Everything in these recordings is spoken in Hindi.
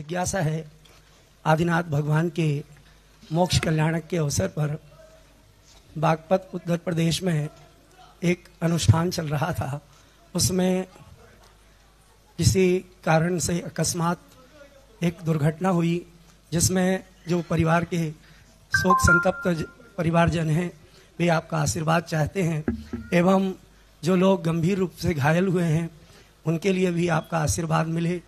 जिज्ञासा है, आदिनाथ भगवान के मोक्ष कल्याणक के अवसर पर बागपत उत्तर प्रदेश में एक अनुष्ठान चल रहा था। उसमें किसी कारण से अकस्मात एक दुर्घटना हुई, जिसमें जो परिवार के शोक संतप्त परिवारजन हैं वे आपका आशीर्वाद चाहते हैं, एवं जो लोग गंभीर रूप से घायल हुए हैं उनके लिए भी आपका आशीर्वाद मिले,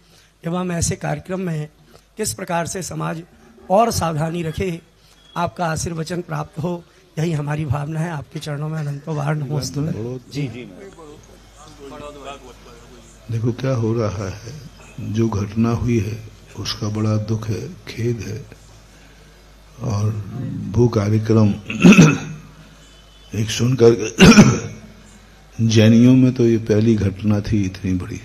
एवं ऐसे कार्यक्रम में किस प्रकार से समाज और सावधानी रखे, आपका आशीर्वचन प्राप्त हो, यही हमारी भावना है। आपके चरणों में अनंतों बार नमोस्तुते। जी जी। देखो क्या हो रहा है, जो घटना हुई है उसका बड़ा दुख है, खेद है। और वो कार्यक्रम एक सुनकर जैनियों में तो ये पहली घटना थी इतनी बड़ी।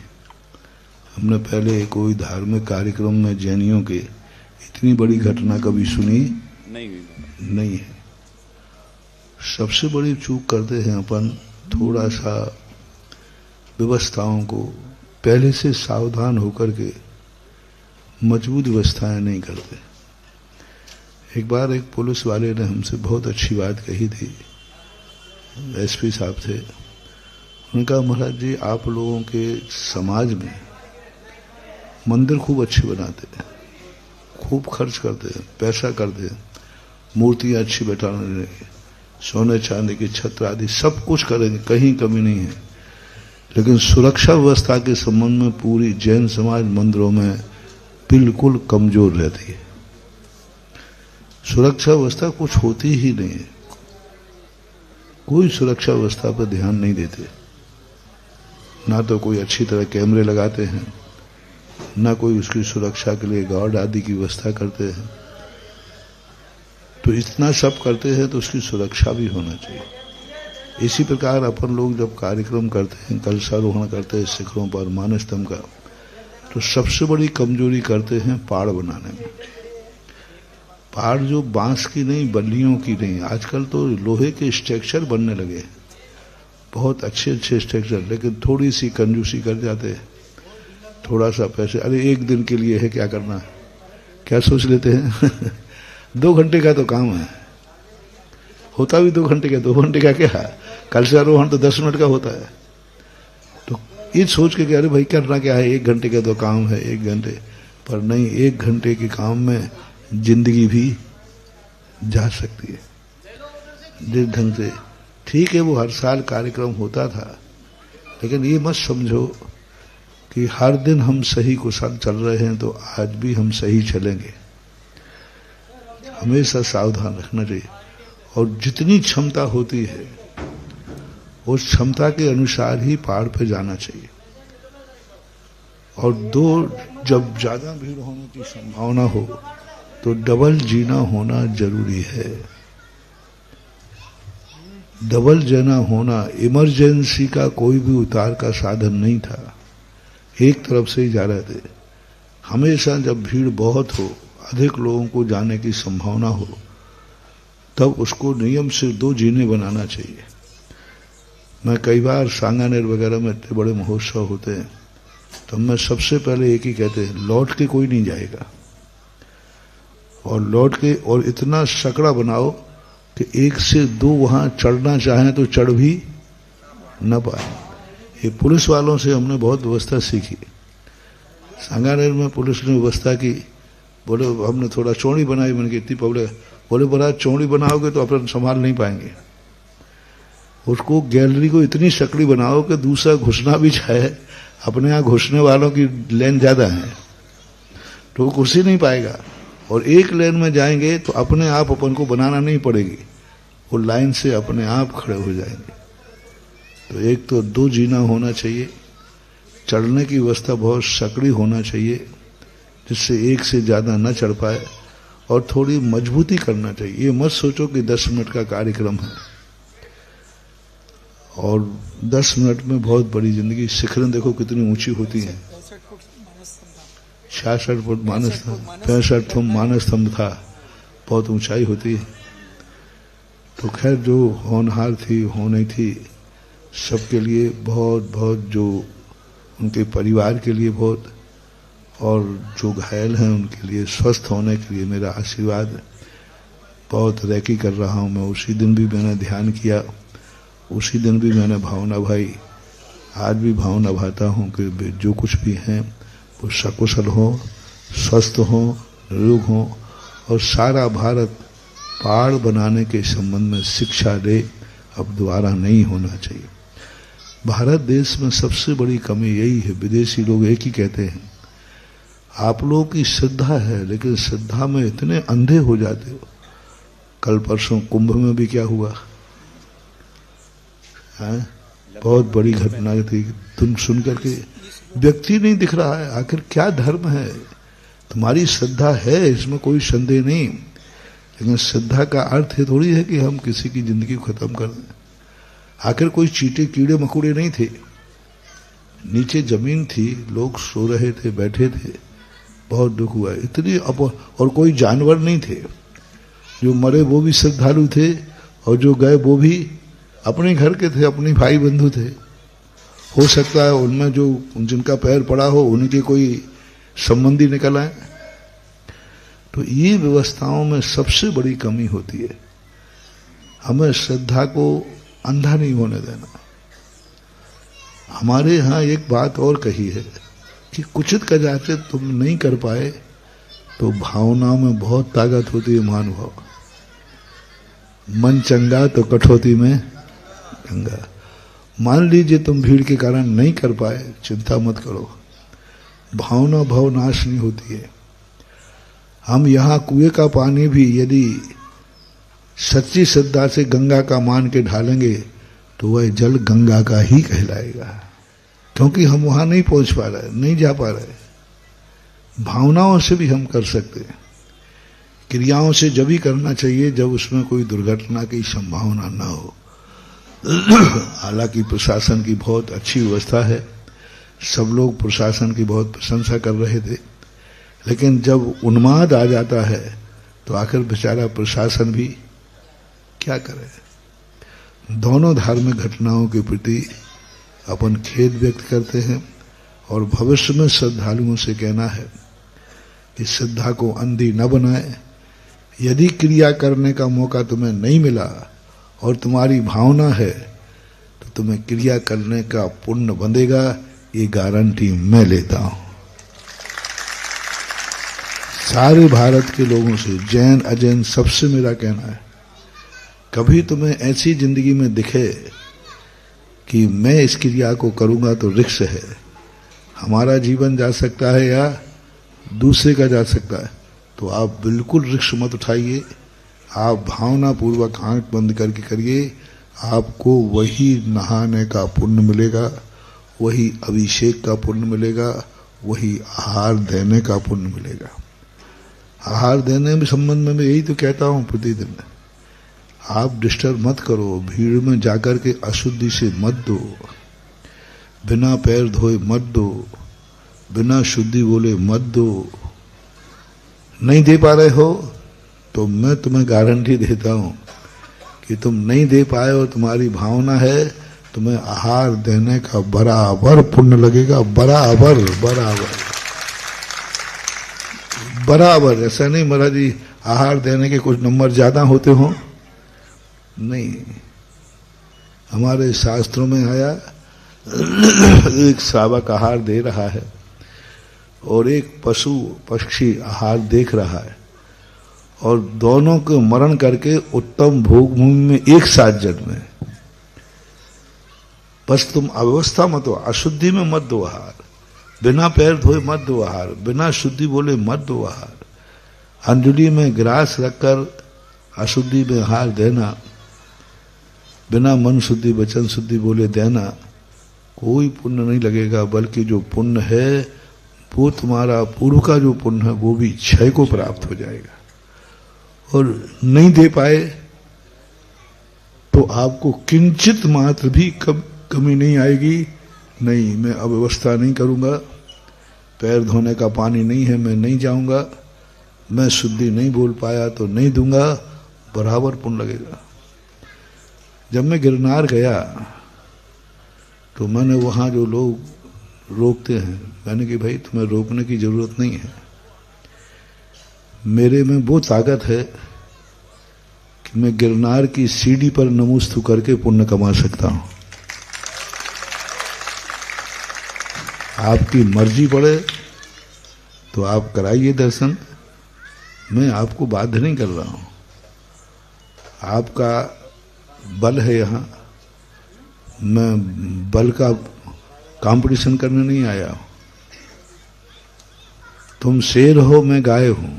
हमने पहले कोई धार्मिक कार्यक्रम में जैनियों के इतनी बड़ी घटना कभी सुनी नहीं है। सबसे बड़ी चूक करते हैं अपन, थोड़ा सा व्यवस्थाओं को पहले से सावधान होकर के मजबूत व्यवस्थाएं नहीं करते। एक बार एक पुलिस वाले ने हमसे बहुत अच्छी बात कही थी, एसपी साहब थे। उनका, महाराज जी आप लोगों के समाज में मंदिर खूब अच्छे बनाते हैं, खूब खर्च करते हैं, पैसा करते हैं, मूर्तियां अच्छी बैठाने, सोने चांदी की छत्र आदि सब कुछ करेंगे, कहीं कमी नहीं है। लेकिन सुरक्षा व्यवस्था के संबंध में पूरी जैन समाज मंदिरों में बिल्कुल कमजोर रहती है। सुरक्षा व्यवस्था कुछ होती ही नहीं है, कोई सुरक्षा व्यवस्था पर ध्यान नहीं देते। ना तो कोई अच्छी तरह कैमरे लगाते हैं, ना कोई उसकी सुरक्षा के लिए गार्ड आदि की व्यवस्था करते हैं। तो इतना सब करते हैं तो उसकी सुरक्षा भी होना चाहिए। इसी प्रकार अपन लोग जब कार्यक्रम करते हैं, कलशारोहण करते हैं शिखरों पर मानसतम का, तो सबसे बड़ी कमजोरी करते हैं पहाड़ बनाने में। पहाड़ जो बांस की नहीं, बल्लियों की नहीं, आजकल तो लोहे के स्ट्रक्चर बनने लगे हैं, बहुत अच्छे अच्छे स्ट्रक्चर, लेकिन थोड़ी सी कंजूसी कर जाते हैं, थोड़ा सा पैसे, अरे एक दिन के लिए है क्या करना है, क्या सोच लेते हैं 2 घंटे का तो काम है, होता भी 2 घंटे का, 2 घंटे का क्या है, कलशारोहण तो 10 मिनट का होता है। तो ये सोच के कि अरे भाई करना क्या है, 1 घंटे का तो काम है, 1 घंटे पर नहीं, 1 घंटे के काम में जिंदगी भी जा सकती है जिस ढंग से। ठीक है वो हर साल कार्यक्रम होता था, लेकिन ये मत समझो कि हर दिन हम सही कुशल चल रहे हैं तो आज भी हम सही चलेंगे। हमेशा सावधान रखना चाहिए, और जितनी क्षमता होती है उस क्षमता के अनुसार ही पहाड़ पे जाना चाहिए। और जब ज्यादा भीड़ होने की संभावना हो तो डबल जीना होना जरूरी है। डबल जना होना, इमरजेंसी का कोई भी उतार का साधन नहीं था, एक तरफ से ही जा रहे थे। हमेशा जब भीड़ बहुत हो, अधिक लोगों को जाने की संभावना हो, तब उसको नियम से 2 जीने बनाना चाहिए। मैं कई बार सांगानेर वगैरह में इतने बड़े महोत्सव होते हैं तो मैं सबसे पहले एक ही कहते हैं, लौट के कोई नहीं जाएगा, और लौट के और इतना सकड़ा बनाओ कि 1 से 2 वहां चढ़ना चाहें तो चढ़ भी न पाए। ये पुलिस वालों से हमने बहुत व्यवस्था सीखी। सांगानेर में पुलिस ने व्यवस्था की, बोले हमने थोड़ा चौड़ी बनाई, मैंने इतनी पब्लिक, बोले बड़ा चौड़ी बनाओगे तो अपन संभाल नहीं पाएंगे, उसको गैलरी को इतनी सकड़ी बनाओ कि दूसरा घुसना भी चाहे, अपने यहाँ घुसने वालों की लेन ज्यादा है तो वो घुस ही नहीं पाएगा, और एक लेन में जाएंगे तो अपने आप अपन को बनाना नहीं पड़ेगी, वो लाइन से अपने आप खड़े हो जाएंगे। तो एक तो 2 जीना होना चाहिए, चढ़ने की व्यवस्था बहुत सकड़ी होना चाहिए जिससे 1 से ज्यादा न चढ़ पाए, और थोड़ी मजबूती करना चाहिए। ये मत सोचो कि 10 मिनट का कार्यक्रम है और 10 मिनट में बहुत बड़ी जिंदगी। शिखरें देखो कितनी ऊंची होती हैं, 66 फुट मानस स्तंभ, 65 फुट मानस स्तंभ था, बहुत ऊंचाई होती है। तो खैर जो होनहार थी, होनी थी, सबके लिए बहुत बहुत, जो उनके परिवार के लिए बहुत, और जो घायल हैं उनके लिए स्वस्थ होने के लिए मेरा आशीर्वाद। बहुत रैकी कर रहा हूँ मैं। उसी दिन भी मैंने ध्यान किया, उसी दिन भी मैंने भावना भाई, आज भी भावना भाता हूँ कि जो कुछ भी हैं वो सकुशल हो, स्वस्थ हो, निरोग हो और सारा भारत पहाड़ बनाने के संबंध में शिक्षा दे। अब दोबारा नहीं होना चाहिए। भारत देश में सबसे बड़ी कमी यही है, विदेशी लोग एक ही कहते हैं, आप लोगों की श्रद्धा है लेकिन श्रद्धा में इतने अंधे हो जाते हो। कल परसों कुंभ में भी क्या हुआ है, बहुत बड़ी घटना थी। तुम सुन करके व्यक्ति नहीं दिख रहा है, आखिर क्या धर्म है? तुम्हारी श्रद्धा है, इसमें कोई संदेह नहीं, लेकिन श्रद्धा का अर्थ ये थोड़ी है कि हम किसी की जिंदगी को खत्म कर दें। आखिर कोई चींटे कीड़े मकोड़े नहीं थे, नीचे जमीन थी, लोग सो रहे थे, बैठे थे, बहुत दुख हुआ। इतनी और कोई जानवर नहीं थे, जो मरे वो भी श्रद्धालु थे और जो गए वो भी अपने घर के थे, अपने भाई बंधु थे। हो सकता है उनमें जो जिनका पैर पड़ा हो उनके कोई संबंधी निकल आए। तो ये व्यवस्थाओं में सबसे बड़ी कमी होती है। हमें श्रद्धा को अंधा नहीं होने देना। हमारे यहाँ एक बात और कही है कि कुचित कदाचित तुम नहीं कर पाए तो भावनाओं में बहुत ताकत होती है। महानुभाव, मन चंगा तो कठौती में गंगा। मान लीजिए तुम भीड़ के कारण नहीं कर पाए, चिंता मत करो, भावना भाव नाश नहीं होती है। हम यहाँ कुएं का पानी भी यदि सच्ची श्रद्धा से गंगा का मान के ढालेंगे तो वह जल गंगा का ही कहलाएगा, क्योंकि हम वहां नहीं पहुंच पा रहे, नहीं जा पा रहे। भावनाओं से भी हम कर सकते हैं, क्रियाओं से जब ही करना चाहिए जब उसमें कोई दुर्घटना की संभावना न हो। हालांकि प्रशासन की बहुत अच्छी व्यवस्था है, सब लोग प्रशासन की बहुत प्रशंसा कर रहे थे, लेकिन जब उन्माद आ जाता है तो आखिर बेचारा प्रशासन भी क्या करे। दोनों धार्मिक घटनाओं के प्रति अपन खेद व्यक्त करते हैं और भविष्य में श्रद्धालुओं से कहना है कि श्रद्धा को अंधी न बनाए। यदि क्रिया करने का मौका तुम्हें नहीं मिला और तुम्हारी भावना है तो तुम्हें क्रिया करने का पुण्य बंधेगा, ये गारंटी मैं लेता हूं। सारे भारत के लोगों से, जैन अजैन, सबसे मेरा कहना है, कभी तुम्हें ऐसी जिंदगी में दिखे कि मैं इस क्रिया को करूंगा तो रिस्क है, हमारा जीवन जा सकता है या दूसरे का जा सकता है, तो आप बिल्कुल रिस्क मत उठाइए। आप भावना पूर्वक आंख बंद करके करिए, आपको वही नहाने का पुण्य मिलेगा, वही अभिषेक का पुण्य मिलेगा, वही आहार देने का पुण्य मिलेगा। आहार देने में संबंध में मैं यही तो कहता हूं प्रतिदिन, आप डिस्टर्ब मत करो, भीड़ में जाकर के अशुद्धि से मत दो, बिना पैर धोए मत दो, बिना शुद्धि बोले मत दो। नहीं दे पा रहे हो तो मैं तुम्हें गारंटी देता हूं कि तुम नहीं दे पाए हो, तुम्हारी भावना है, तुम्हें आहार देने का बराबर पुण्य लगेगा, बराबर बराबर बराबर। ऐसा नहीं महाराज जी आहार देने के कुछ नंबर ज्यादा होते हो, नहीं। हमारे शास्त्रों में आया एक शावक आहार दे रहा है और एक पशु पक्षी आहार देख रहा है, और दोनों को मरण करके उत्तम भोग भूमि में एक साथ जन्मे। बस तुम अव्यवस्था मत हो, अशुद्धि में मत दो आहार, बिना पैर धोए मत दो आहार, बिना शुद्धि बोले मत दो आहार। अंजलि में ग्रास रखकर अशुद्धि में आहार देना, बिना मन शुद्धि वचन शुद्धि बोले देना, कोई पुण्य नहीं लगेगा, बल्कि जो पुण्य है वो तुम्हारा पूर्व का जो पुण्य है वो भी क्षय को प्राप्त हो जाएगा। और नहीं दे पाए तो आपको किंचित मात्र भी कमी नहीं आएगी। नहीं, मैं अव्यवस्था नहीं करूंगा, पैर धोने का पानी नहीं है मैं नहीं जाऊंगा, मैं शुद्धि नहीं बोल पाया तो नहीं दूंगा, बराबर पुण्य लगेगा। जब मैं गिरनार गया तो मैंने वहां जो लोग रोकते हैं। मैंने कि भाई तुम्हें रोकने की जरूरत नहीं है, मेरे में वो ताकत है कि मैं गिरनार की सीढ़ी पर नमोस्तु करके पुण्य कमा सकता हूं। आपकी मर्जी पड़े तो आप कराइए दर्शन, मैं आपको बाध्य नहीं कर रहा हूं। आपका बल है यहां, मैं बल का कंपटीशन करने नहीं आया हूं। तुम शेर हो, मैं गाय हूं।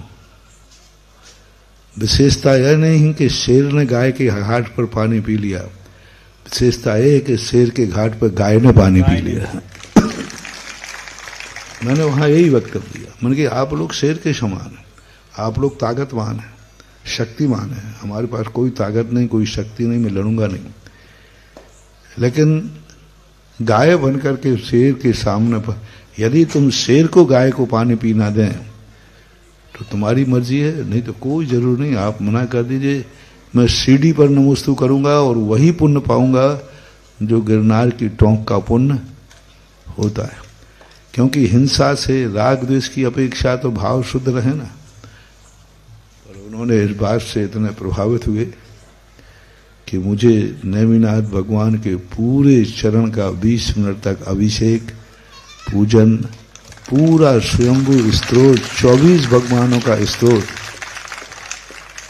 विशेषता यह नहीं कि शेर ने गाय के घाट पर पानी पी लिया, विशेषता यह है कि शेर के घाट पर गाय ने पानी पी लिया। मैंने वहां यही वक्तव्य दिया, मैंने कि आप लोग शेर के समान हैं, आप लोग ताकतवान हैं, शक्तिमान हैं। हमारे पास कोई ताकत नहीं, कोई शक्ति नहीं, मैं लड़ूंगा नहीं। लेकिन गाय बनकर के शेर के सामने पर यदि तुम शेर को गाय को पानी पीना दें तो तुम्हारी मर्जी है, नहीं तो कोई जरूर नहीं। आप मना कर दीजिए, मैं सीढ़ी पर नमोस्तु करूंगा और वही पुण्य पाऊंगा जो गिरनार की टोंक का पुण्य होता है। क्योंकि हिंसा से, राग द्वेष की अपेक्षा तो भाव शुद्ध रहे ना। और उन्होंने इस बात से इतने प्रभावित हुए कि मुझे नेमिनाथ भगवान के पूरे चरण का 20 मिनट तक अभिषेक, पूजन, पूरा स्वयंभू स्तोत्र, 24 भगवानों का स्तोत्र,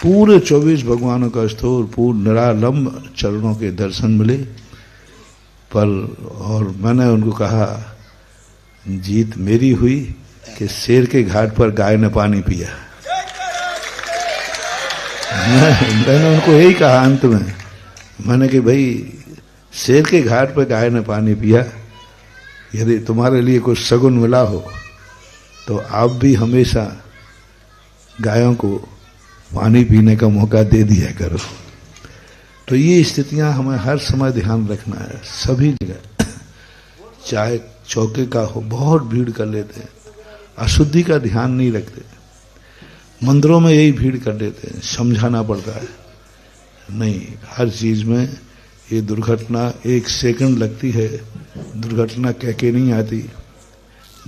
पूरे 24 भगवानों का स्तोत्र, पूर्ण निरालंब चरणों के दर्शन मिले। पर और मैंने उनको कहा जीत मेरी हुई कि शेर के घाट पर गाय ने पानी पिया। मैंने उनको यही कहा अंत में, मैंने कि भाई शेर के घाट पर गाय ने पानी पिया, यदि तुम्हारे लिए कुछ सगुन मिला हो तो आप भी हमेशा गायों को पानी पीने का मौका दे दिया करो। तो ये स्थितियां हमें हर समय ध्यान रखना है, सभी जगह। चाहे चौके का हो, बहुत भीड़ कर लेते हैं, अशुद्धि का ध्यान नहीं रखते। मंदिरों में यही भीड़ कर देते हैं, समझाना पड़ता है। नहीं, हर चीज में ये दुर्घटना 1 सेकंड लगती है, दुर्घटना कह के नहीं आती,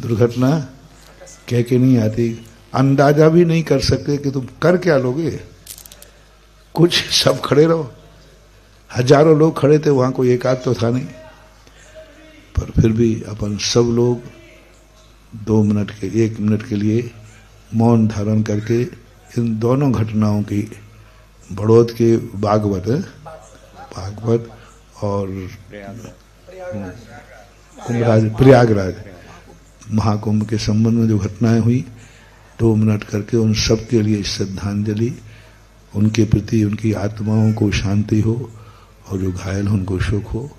दुर्घटना कह के नहीं आती। अंदाजा भी नहीं कर सकते कि तुम कर क्या लोगे। कुछ सब खड़े रहो, हजारों लोग खड़े थे, वहां कोई एक आध तो था नहीं, पर फिर भी अपन सब लोग 2 मिनट के 1 मिनट के लिए मौन धारण करके इन दोनों घटनाओं की, बड़ौद के भागवत और प्रयागराज महाकुंभ के संबंध में जो घटनाएं हुई, 2 मिनट करके उन सब के लिए श्रद्धांजलि, उनके प्रति उनकी आत्माओं को शांति हो और जो घायल हो उनको सुख हो।